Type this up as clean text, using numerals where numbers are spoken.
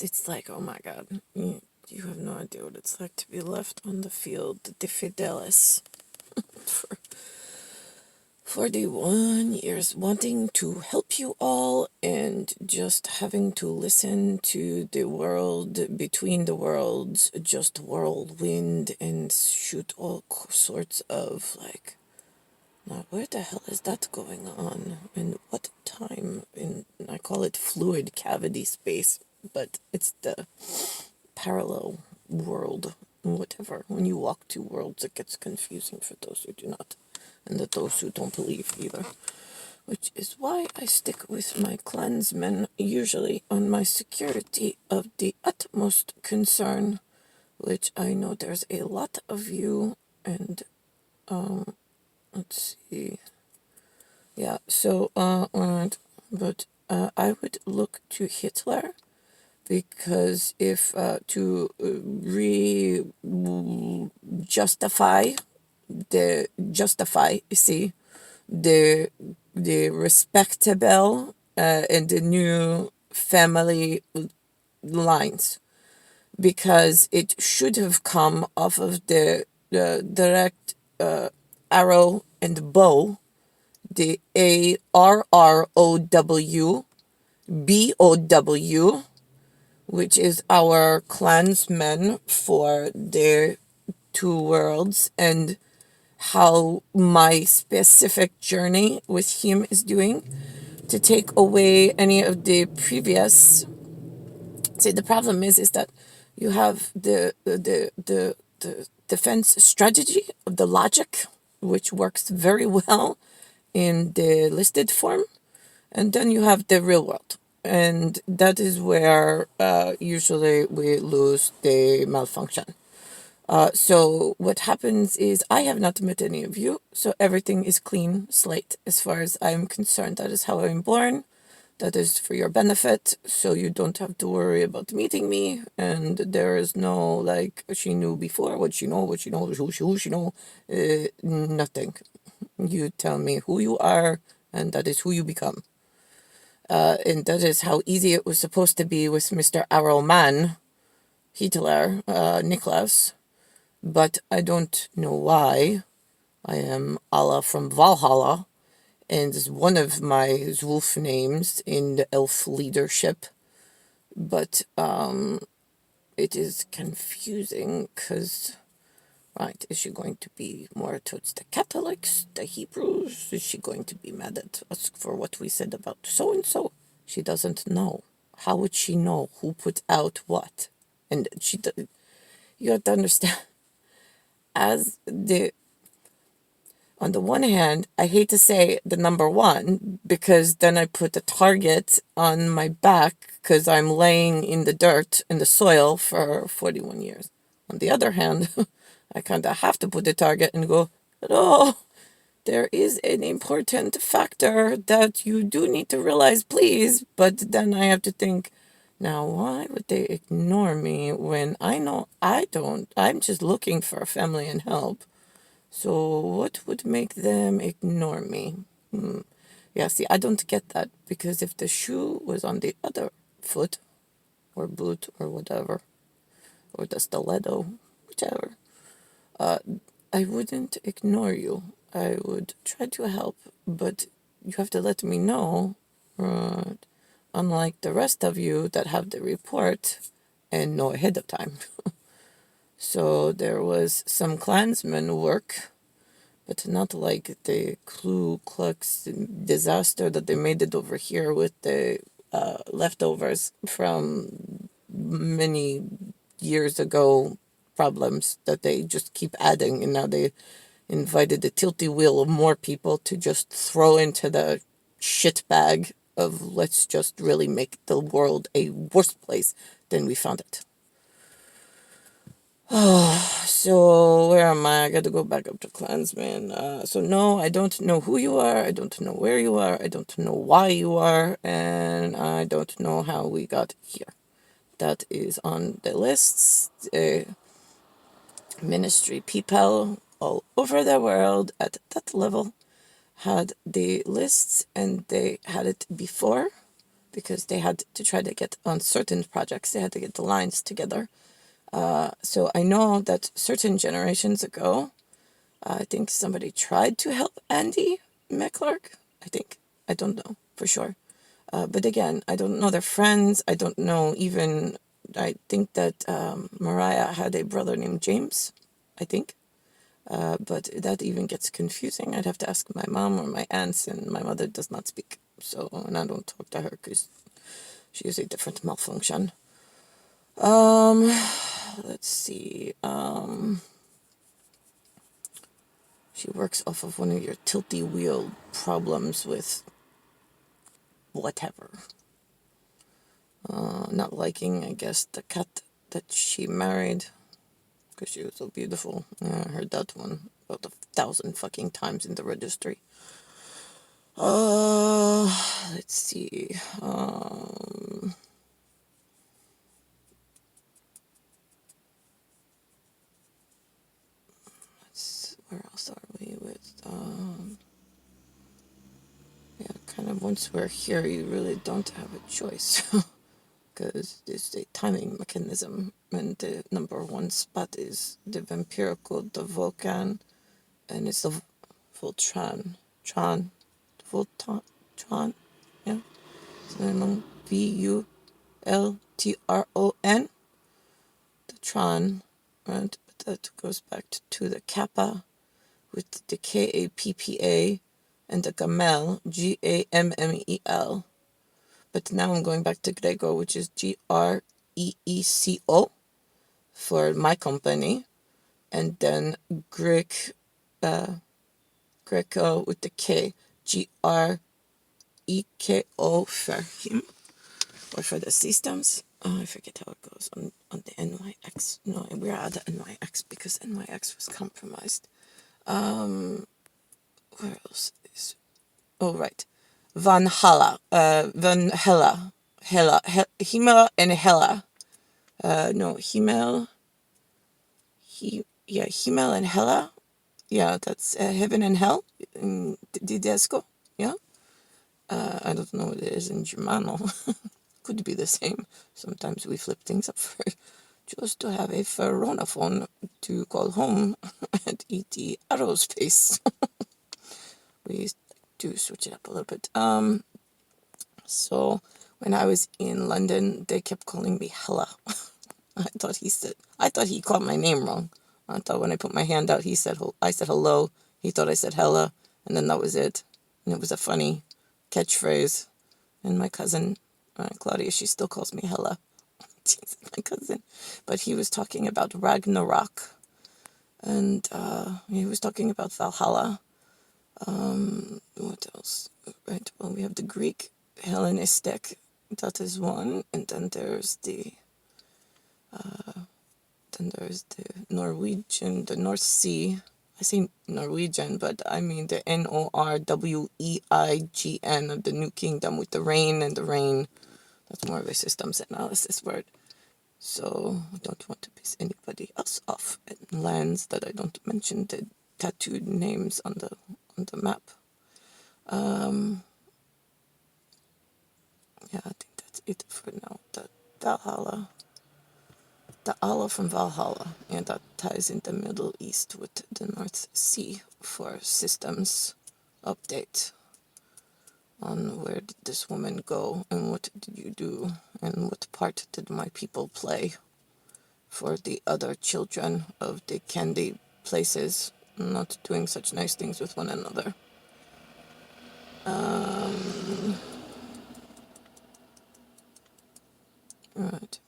It's like, oh my god, you have no idea what it's like to be left on the field, de Fidelis, for 41 years, wanting to help you all and just having to listen to the world between the worlds, just whirlwind and shoot all sorts of like, now where the hell is that going on? And what time? In I call it fluid cavity space, but it's the parallel world, whatever. When you walk two worlds, it gets confusing for those who do not, and those who don't believe either. Which is why I stick with my clansmen, usually on my security of the utmost concern, which I know there's a lot of you, and let's see. Yeah, so, alright, but I would look to Hitler because if to justify you see the respectable and the new family lines, because it should have come off of the direct arrow and bow, the ARROWBOW, which is our clansmen for their two worlds, and how my specific journey with him is doing to take away any of the previous. See, the problem is that you have the defense strategy of the logic, which works very well in the listed form, and then you have the real world, and that is where usually we lose the malfunction. So what happens is I have not met any of you, so everything is clean slate as far as I'm concerned. That is how I'm born. That is for your benefit, so you don't have to worry about meeting me, and there is no, like, she knew before, what she know, who she know, nothing. You tell me who you are, and that is who you become. And that is how easy it was supposed to be with Mr. Arrowman, Hitler, Nicholas, but I don't know why. I am Allah from Valhalla, and is one of my Zwolf names in the elf leadership, but it is confusing, because, right, is she going to be more towards the Catholics, the Hebrews? Is she going to be mad at us for what we said about so-and-so? She doesn't know. How would she know who put out what? And you have to understand, as the on the one hand, I hate to say the number one, because then I put a target on my back because I'm laying in the dirt, in the soil for 41 years. On the other hand, I kind of have to put a target and go, oh, there is an important factor that you do need to realize, please. But then I have to think, now, why would they ignore me when I know I don't? I'm just looking for a family and help. So what would make them ignore me? Yeah, see, I don't get that, because if the shoe was on the other foot, or boot, or whatever, or the stiletto, whichever, I wouldn't ignore you. I would try to help, but you have to let me know, unlike the rest of you that have the report and know ahead of time. So there was some Klansman work, but not like the Ku Klux disaster that they made it over here with the leftovers from many years ago problems that they just keep adding, and now they invited the tilty wheel of more people to just throw into the shit bag of, let's just really make the world a worse place than we found it. So where am I? I got to go back up to Klansman. So no, I don't know who you are. I don't know where you are. I don't know why you are, and I don't know how we got here. That is on the lists. Ministry people all over the world at that level had the lists, and they had it before because they had to try to get on certain projects, they had to get the lines together. So I know that certain generations ago, I think somebody tried to help Andy McClark. I think. I don't know for sure. But again, I don't know their friends. I don't know even. I think that Mariah had a brother named James, I think. But that even gets confusing. I'd have to ask my mom or my aunts, and my mother does not speak. So, and I don't talk to her because she has a different malfunction. Let's see. She works off of one of your tilty wheel problems with whatever. Not liking, I guess, the cat that she married because she was so beautiful. I heard that one about 1,000 fucking times in the registry. Let's see. Where else are we with? Yeah, kind of once we're here, you really don't have a choice. Because there's a timing mechanism, and the number one spot is the vampirical, the Vulcan, and it's the Voltron. Voltron, yeah. So VULTRON, the Tron, right? But that goes back to the Kappa with the KAPPA and the Gamel, GAMMEL. But now I'm going back to Gregor, which is GREECO for my company, and then Greco with the K, GREKO for him, or for the systems. Oh, I forget how it goes on the NYX. No, we're at the NYX because NYX was compromised. Where else is? Oh, right. Valhalla. Himmel and Hella. No, Himmel. Himmel and Hella. Yeah, that's heaven and hell in Didesco. Yeah. I don't know what it is in Germano. Could be the same. Sometimes we flip things up for just to have a Verona phone to call home at ET Aerospace. We do switch it up a little bit. So when I was in London, they kept calling me Hella. I thought he called my name wrong. I thought when I put my hand out, I said hello. He thought I said hella, and then that was it. And it was a funny catchphrase. And my cousin, Claudia, she still calls me Hella. She's my cousin. But he was talking about Ragnarok. And he was talking about Valhalla. What else? Right, well, we have the Greek Hellenistic. That is one. And then there's the Norwegian, the North Sea. I say Norwegian, but I mean the Norweign of the New Kingdom with the rain and the rain. That's more of a systems analysis word. So I don't want to piss anybody else off in lands that I don't mention the tattooed names on the map. Yeah, I think that's it for now. The Valhalla. The Allah from Valhalla, and that ties in the Middle East with the North Sea for systems update on where did this woman go and what did you do and what part did my people play for the other children of the candy places not doing such nice things with one another. Right.